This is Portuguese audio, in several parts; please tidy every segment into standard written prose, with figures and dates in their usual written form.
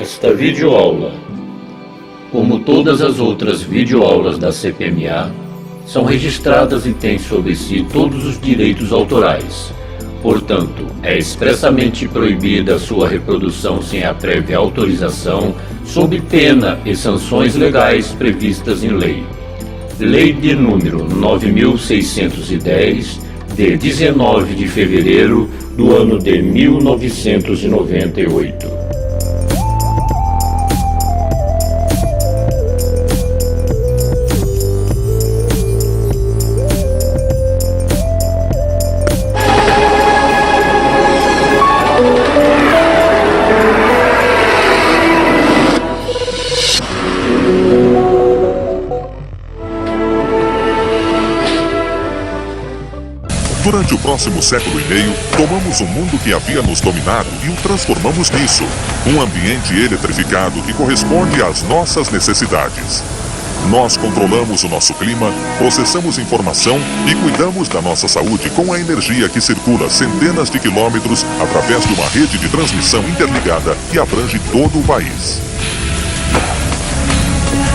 Esta videoaula, como todas as outras videoaulas da CPMA, são registradas e têm sobre si todos os direitos autorais. Portanto, é expressamente proibida a sua reprodução sem a prévia autorização, sob pena e sanções legais previstas em lei. Lei de número 9.610, de 19 de fevereiro do ano de 1998. Durante o próximo século e meio, tomamos o mundo que havia nos dominado e o transformamos nisso, um ambiente eletrificado que corresponde às nossas necessidades. Nós controlamos o nosso clima, processamos informação e cuidamos da nossa saúde com a energia que circula centenas de quilômetros através de uma rede de transmissão interligada que abrange todo o país.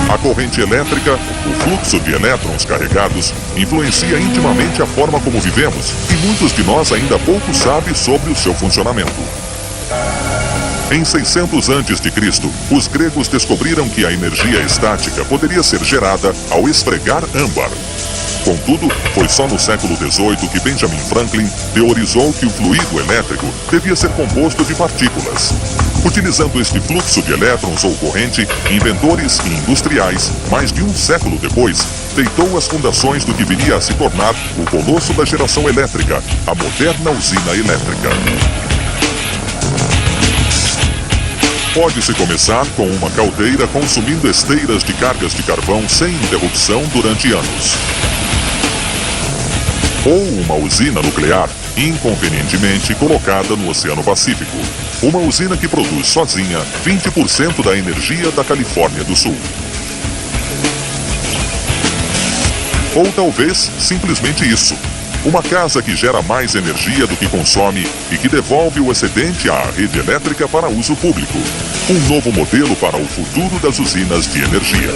A corrente elétrica, o fluxo de elétrons carregados, influencia intimamente a forma como vivemos e muitos de nós ainda pouco sabem sobre o seu funcionamento. Em 600 a.C., os gregos descobriram que a energia estática poderia ser gerada ao esfregar âmbar. Contudo, foi só no século XVIII que Benjamin Franklin teorizou que o fluido elétrico devia ser composto de partículas. Utilizando este fluxo de elétrons ou corrente, inventores e industriais, mais de um século depois, deitou as fundações do que viria a se tornar o colosso da geração elétrica, a moderna usina elétrica. Pode-se começar com uma caldeira consumindo esteiras de cargas de carvão sem interrupção durante anos. Ou uma usina nuclear, inconvenientemente colocada no Oceano Pacífico. Uma usina que produz sozinha 20% da energia da Califórnia do Sul. Ou talvez simplesmente isso. Uma casa que gera mais energia do que consome e que devolve o excedente à rede elétrica para uso público. Um novo modelo para o futuro das usinas de energia.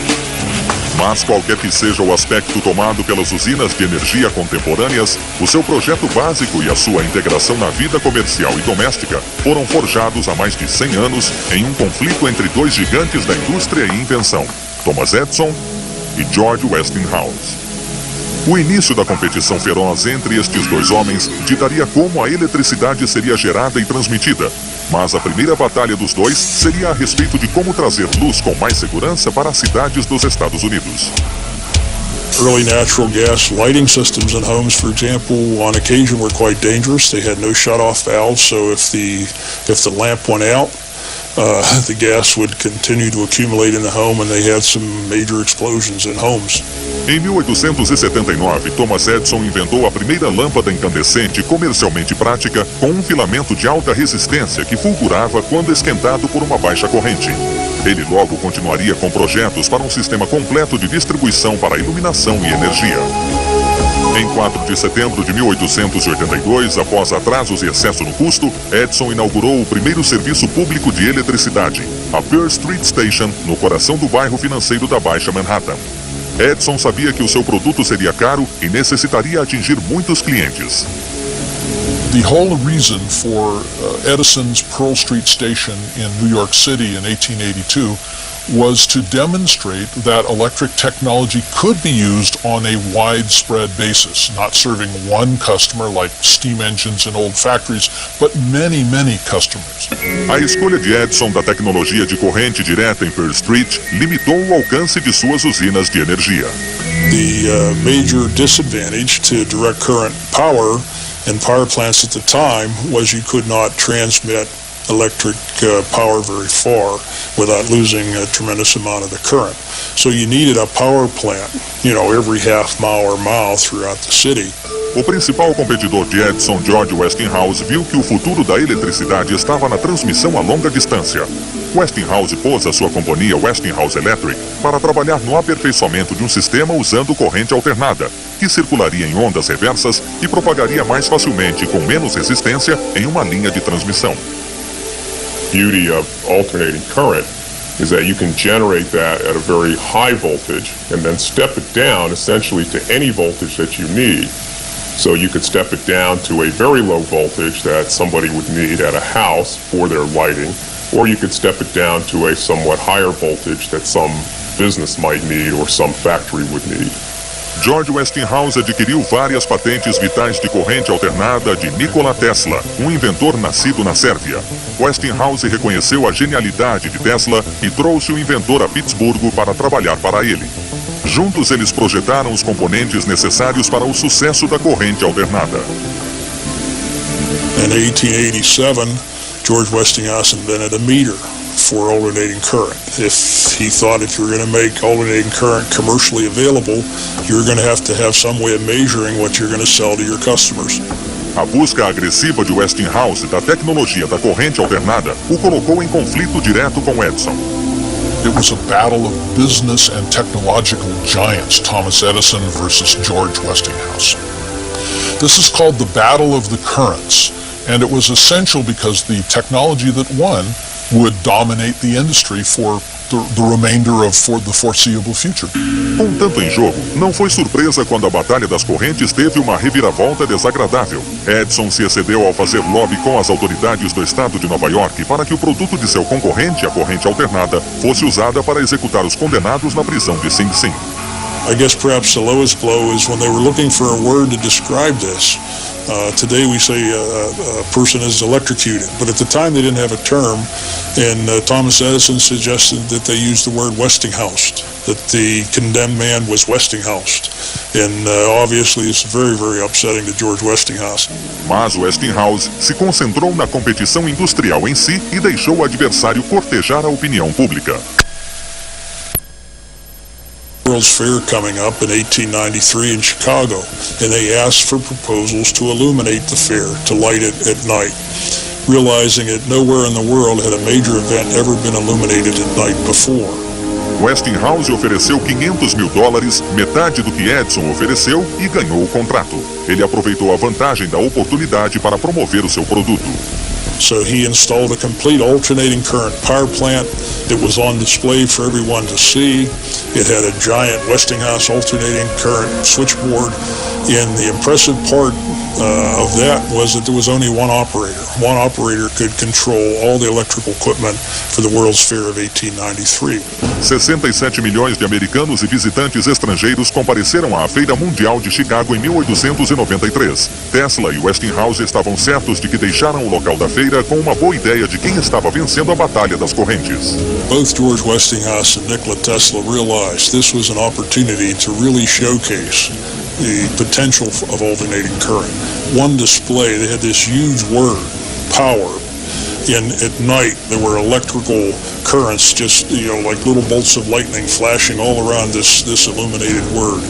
Mas qualquer que seja o aspecto tomado pelas usinas de energia contemporâneas, o seu projeto básico e a sua integração na vida comercial e doméstica foram forjados há mais de 100 anos em um conflito entre dois gigantes da indústria e invenção, Thomas Edison e George Westinghouse. O início da competição feroz entre estes dois homens ditaria como a eletricidade seria gerada e transmitida, mas a primeira batalha dos dois seria a respeito de como trazer luz com mais segurança para as cidades dos Estados Unidos. Early natural gas lighting systems in homes, for example, on occasion were quite dangerous. They had no shut-off valves, so if the lamp went out, the gas would continue to accumulate in the home, and they had some major explosions in homes. Em 1879, Thomas Edison inventou a primeira lâmpada incandescente comercialmente prática com um filamento de alta resistência que fulgurava quando esquentado por uma baixa corrente. Ele logo continuaria com projetos para um sistema completo de distribuição para iluminação e energia. Em 4 de setembro de 1882, após atrasos e excesso no custo, Edison inaugurou o primeiro serviço público de eletricidade, a Pearl Street Station, no coração do bairro financeiro da Baixa Manhattan. Edison sabia que o seu produto seria caro e necessitaria atingir muitos clientes. The whole reason for Edison's Pearl Street Station in New York City in 1882 was to demonstrate that electric technology could be used on a widespread basis, not serving one customer like steam engines in old factories, but many, many customers. A escolha de Edison da tecnologia de corrente direta em Pearl Street limitou o alcance de suas usinas de energia. The major disadvantage to direct current power in power plants at the time was you could not transmit electric power very far without losing a tremendous amount of the current. So you needed a power plant, every half mile or mile throughout the city. O principal competidor de Edison, George Westinghouse, viu que o futuro da eletricidade estava na transmissão a longa distância. Westinghouse pôs a sua companhia Westinghouse Electric para trabalhar no aperfeiçoamento de um sistema usando corrente alternada, que circularia em ondas reversas e propagaria mais facilmente e com menos resistência em uma linha de transmissão. beauty of alternating current is that you can generate that at a very high voltage and then step it down essentially to any voltage that you need. So you could step it down to a very low voltage that somebody would need at a house for their lighting, or you could step it down to a somewhat higher voltage that some business might need or some factory would need. George Westinghouse adquiriu várias patentes vitais de corrente alternada de Nikola Tesla, um inventor nascido na Sérvia. Westinghouse reconheceu a genialidade de Tesla e trouxe o inventor a Pittsburgh para trabalhar para ele. Juntos eles projetaram os componentes necessários para o sucesso da corrente alternada. In 1887, George Westinghouse invented a meter for alternating current. If he thought if you were going to make alternating current commercially available, you're going to have some way of measuring what you're going to sell to your customers. A busca agressiva de Westinghouse da tecnologia da corrente alternada o colocou em conflito direto com Edison. It was a battle of business and technological giants, Thomas Edison versus George Westinghouse. This is called the Battle of the Currents, and it was essential because the technology that won would dominate the industry for the remainder of the foreseeable future. Com tanto em jogo, não foi surpresa quando a Batalha das Correntes teve uma reviravolta desagradável. Edison se excedeu ao fazer lobby com as autoridades do estado de Nova York para que o produto de seu concorrente, a corrente alternada, fosse usada para executar os condenados na prisão de Sing Sing. I guess perhaps the lowest blow is when they were looking for a word to describe this. Today we say a person is electrocuted, but at the time they didn't have a term, and Thomas Edison suggested that they use the word Westinghoused, that the condemned man was Westinghoused, and obviously it's very, very upsetting to George Westinghouse. Mas Westinghouse se concentrou na competição industrial em si e deixou o adversário cortejar a opinião pública. World's Fair coming up in 1893 in Chicago, and they asked for proposals to illuminate the fair, to light it at night, realizing that nowhere in the world had a major event ever been illuminated at night before. Westinghouse ofereceu $500 mil, metade do que Edison ofereceu, e ganhou o contrato. Ele aproveitou a vantagem da oportunidade para promover o seu produto. So he installed a complete alternating current power plant that was on display for everyone to see. It had a giant Westinghouse alternating current switchboard, and the impressive part of that was that there was only one operator. One operator could control all the electrical equipment for the World's Fair of 1893. 67 milhões de americanos e visitantes estrangeiros compareceram à Feira Mundial de Chicago em 1893. Tesla e Westinghouse estavam certos de que deixaram o local da feira com uma boa ideia de quem estava vencendo a Batalha das Correntes. Both George Westinghouse and Nikola Tesla realized this was an opportunity to really showcase the potential of alternating current. One display, they had this huge word, power, and at night there were electrical currents, just like little bolts of lightning flashing all around this illuminated word.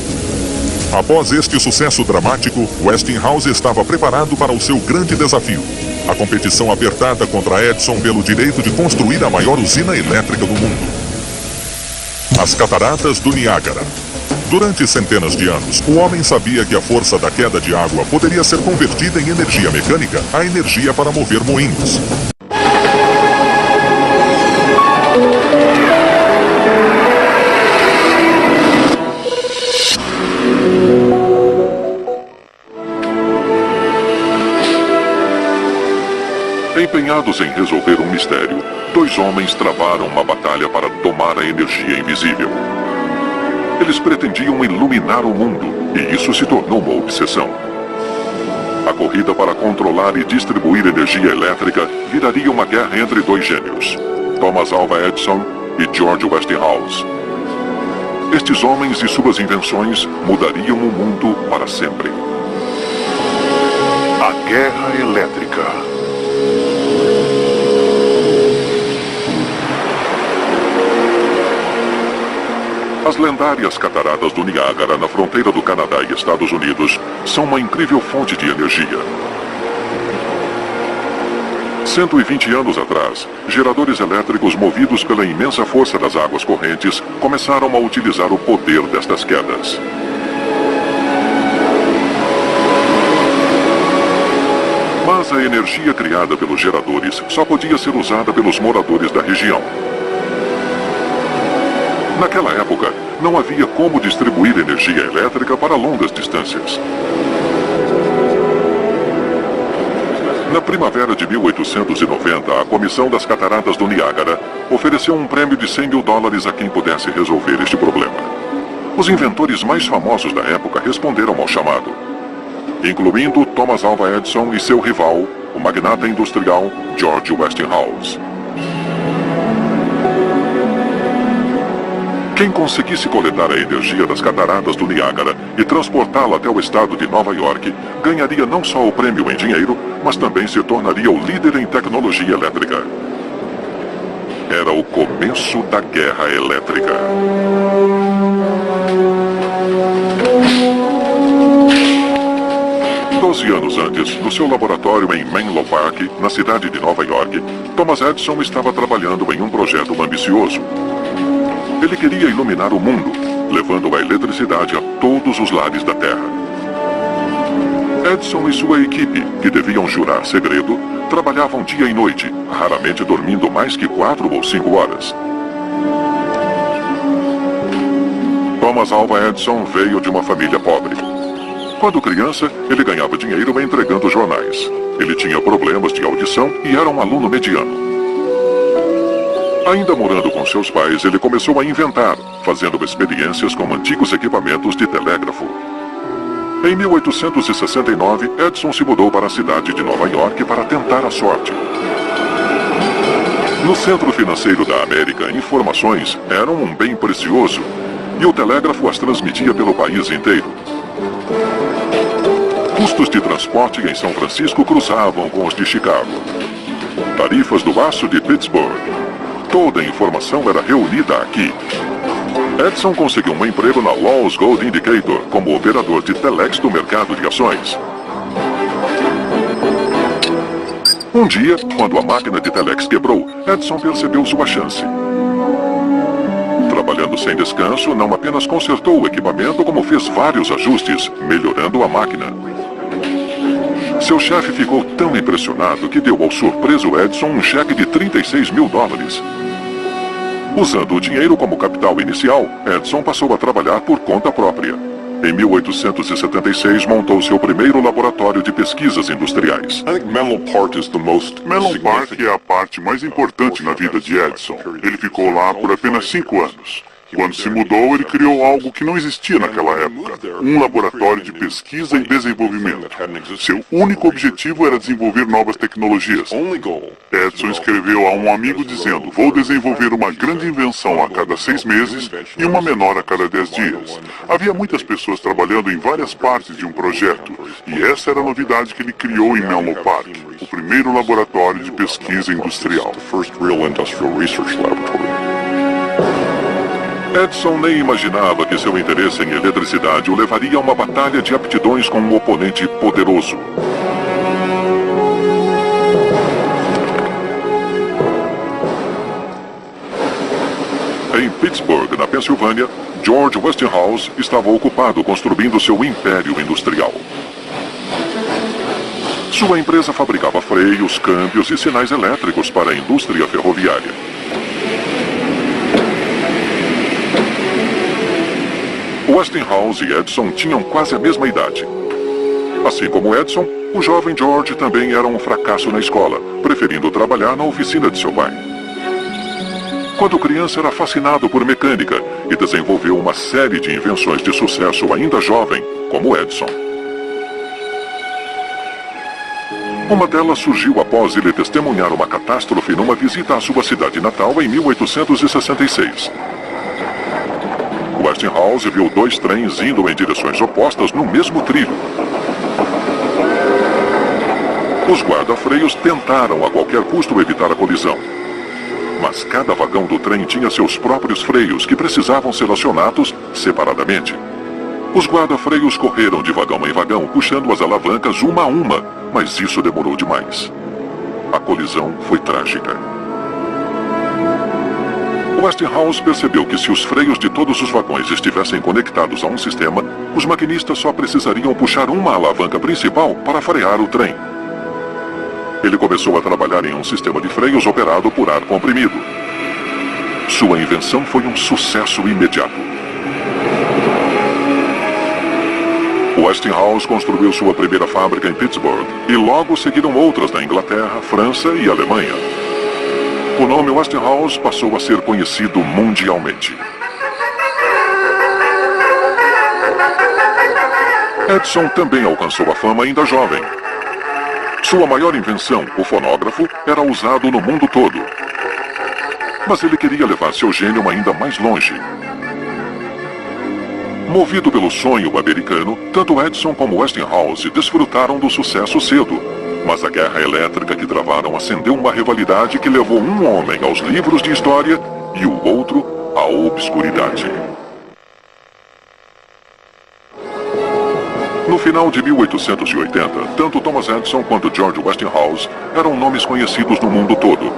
Após este sucesso dramático, Westinghouse estava preparado para o seu grande desafio: a competição apertada contra Edison pelo direito de construir a maior usina elétrica do mundo. As Cataratas do Niágara. Durante centenas de anos, o homem sabia que a força da queda de água poderia ser convertida em energia mecânica, a energia para mover moinhos. Empenhados em resolver um mistério, dois homens travaram uma batalha para tomar a energia invisível. Eles pretendiam iluminar o mundo, e isso se tornou uma obsessão. A corrida para controlar e distribuir energia elétrica viraria uma guerra entre dois gênios, Thomas Alva Edison e George Westinghouse. Estes homens e suas invenções mudariam o mundo para sempre. A Guerra Elétrica. As lendárias cataratas do Niágara, na fronteira do Canadá e Estados Unidos, são uma incrível fonte de energia. 120 anos atrás, geradores elétricos movidos pela imensa força das águas correntes começaram a utilizar o poder destas quedas. Mas mas a energia criada pelos geradores só podia ser usada pelos moradores da região. Naquela época, não havia como distribuir energia elétrica para longas distâncias. Na primavera de 1890, a Comissão das Cataratas do Niágara ofereceu um prêmio de $100 mil a quem pudesse resolver este problema. Os inventores mais famosos da época responderam ao chamado, incluindo Thomas Alva Edison e seu rival, o magnata industrial George Westinghouse. Quem conseguisse coletar a energia das cataratas do Niágara e transportá-la até o estado de Nova York, ganharia não só o prêmio em dinheiro, mas também se tornaria o líder em tecnologia elétrica. Era o começo da guerra elétrica. Doze anos antes, no seu laboratório em Menlo Park, na cidade de Nova York, Thomas Edison estava trabalhando em um projeto ambicioso. Ele queria iluminar o mundo, levando a eletricidade a todos os lares da Terra. Edison e sua equipe, que deviam jurar segredo, trabalhavam dia e noite, raramente dormindo mais que 4 ou 5 horas. Thomas Alva Edison veio de uma família pobre. Quando criança, ele ganhava dinheiro entregando jornais. Ele tinha problemas de audição e era um aluno mediano. Ainda morando com seus pais, ele começou a inventar, fazendo experiências com antigos equipamentos de telégrafo. Em 1869, Edison se mudou para a cidade de Nova York para tentar a sorte. No centro financeiro da América, informações eram um bem precioso, e o telégrafo as transmitia pelo país inteiro. Custos de transporte em São Francisco cruzavam com os de Chicago. Tarifas do aço de Pittsburgh. Toda a informação era reunida aqui. Edison conseguiu um emprego na Law's Gold Indicator como operador de telex do mercado de ações. Um dia, quando a máquina de telex quebrou, Edison percebeu sua chance. Trabalhando sem descanso, não apenas consertou o equipamento, como fez vários ajustes, melhorando a máquina. Seu chefe ficou tão impressionado que deu ao surpreso Edison um cheque de $36 mil. Usando o dinheiro como capital inicial, Edison passou a trabalhar por conta própria. Em 1876, montou seu primeiro laboratório de pesquisas industriais. Menlo Park é a parte mais importante na vida de Edison. Ele ficou lá por apenas 5 anos. Quando se mudou, ele criou algo que não existia naquela época, um laboratório de pesquisa e desenvolvimento. Seu único objetivo era desenvolver novas tecnologias. Edison escreveu a um amigo dizendo, vou desenvolver uma grande invenção a cada 6 meses e uma menor a cada 10 dias. Havia muitas pessoas trabalhando em várias partes de um projeto, e essa era a novidade que ele criou em Menlo Park, o primeiro laboratório de pesquisa industrial. Edison nem imaginava que seu interesse em eletricidade o levaria a uma batalha de aptidões com um oponente poderoso. Em Pittsburgh, na Pensilvânia, George Westinghouse estava ocupado construindo seu império industrial. Sua empresa fabricava freios, câmbios e sinais elétricos para a indústria ferroviária. Westinghouse e Edison tinham quase a mesma idade. Assim como Edison, o jovem George também era um fracasso na escola, preferindo trabalhar na oficina de seu pai. Quando criança, era fascinado por mecânica e desenvolveu uma série de invenções de sucesso ainda jovem, como Edison. Uma delas surgiu após ele testemunhar uma catástrofe numa visita à sua cidade natal em 1866. Westinghouse viu 2 trens indo em direções opostas no mesmo trilho. Os guarda-freios tentaram a qualquer custo evitar a colisão. Mas cada vagão do trem tinha seus próprios freios que precisavam ser acionados separadamente. Os guarda-freios correram de vagão em vagão, puxando as alavancas uma a uma, mas isso demorou demais. A colisão foi trágica. Westinghouse percebeu que se os freios de todos os vagões estivessem conectados a um sistema, os maquinistas só precisariam puxar uma alavanca principal para frear o trem. ele começou a trabalhar em um sistema de freios operado por ar comprimido. Sua invenção foi um sucesso imediato. Westinghouse construiu sua primeira fábrica em Pittsburgh e logo seguiram outras na Inglaterra, França e Alemanha. O nome Westinghouse passou a ser conhecido mundialmente. Edison também alcançou a fama ainda jovem. Sua maior invenção, o fonógrafo, era usado no mundo todo. Mas ele queria levar seu gênio ainda mais longe. Movido pelo sonho americano, tanto Edison como Westinghouse desfrutaram do sucesso cedo. Mas a guerra elétrica que travaram acendeu uma rivalidade que levou um homem aos livros de história e o outro à obscuridade. No final de 1880, tanto Thomas Edison quanto George Westinghouse eram nomes conhecidos no mundo todo.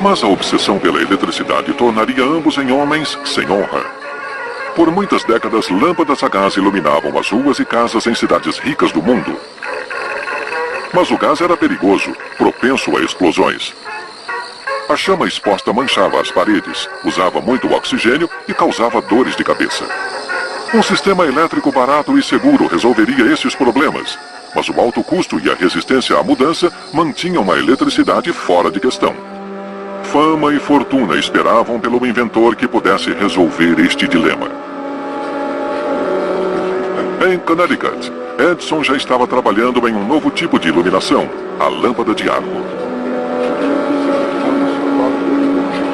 Mas a obsessão pela eletricidade tornaria ambos em homens sem honra. Por muitas décadas, lâmpadas a gás iluminavam as ruas e casas em cidades ricas do mundo. Mas o gás era perigoso, propenso a explosões. A chama exposta manchava as paredes, usava muito oxigênio e causava dores de cabeça. Um sistema elétrico barato e seguro resolveria esses problemas, mas o alto custo e a resistência à mudança mantinham a eletricidade fora de questão. Fama e fortuna esperavam pelo inventor que pudesse resolver este dilema. Em Connecticut, Edison já estava trabalhando em um novo tipo de iluminação, a lâmpada de arco.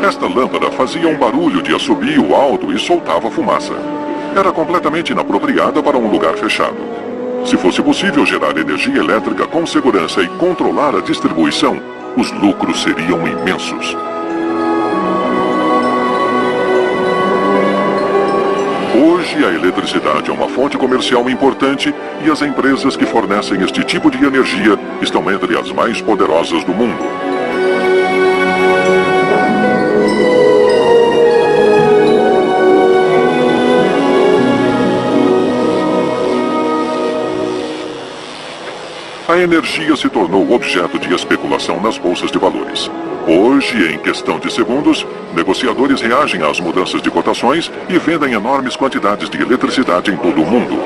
Esta lâmpada fazia um barulho de assobio alto e soltava fumaça. Era completamente inapropriada para um lugar fechado. Se fosse possível gerar energia elétrica com segurança e controlar a distribuição, os lucros seriam imensos. Hoje, a eletricidade é uma fonte comercial importante e as empresas que fornecem este tipo de energia estão entre as mais poderosas do mundo. A energia se tornou objeto de especulação nas bolsas de valores. Hoje, em questão de segundos, negociadores reagem às mudanças de cotações e vendem enormes quantidades de eletricidade em todo o mundo.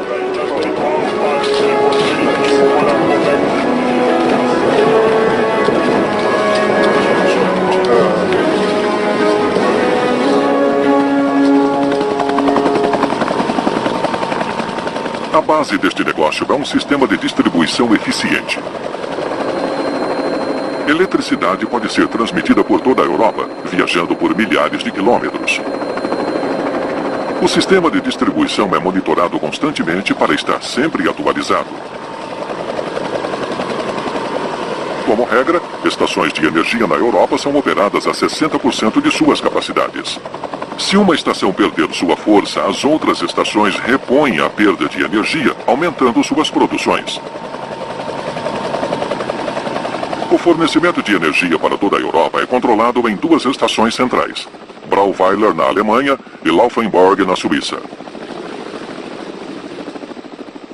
A base deste negócio é um sistema de distribuição eficiente. Eletricidade pode ser transmitida por toda a Europa, viajando por milhares de quilômetros. O sistema de distribuição é monitorado constantemente para estar sempre atualizado. Como regra, estações de energia na Europa são operadas a 60% de suas capacidades. Se uma estação perder sua força, as outras estações repõem a perda de energia, aumentando suas produções. O fornecimento de energia para toda a Europa é controlado em duas estações centrais, Brauweiler na Alemanha e Laufenburg na Suíça.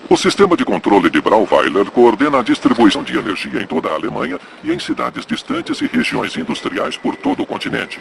O sistema de controle de Brauweiler coordena a distribuição de energia em toda a Alemanha e em cidades distantes e regiões industriais por todo o continente.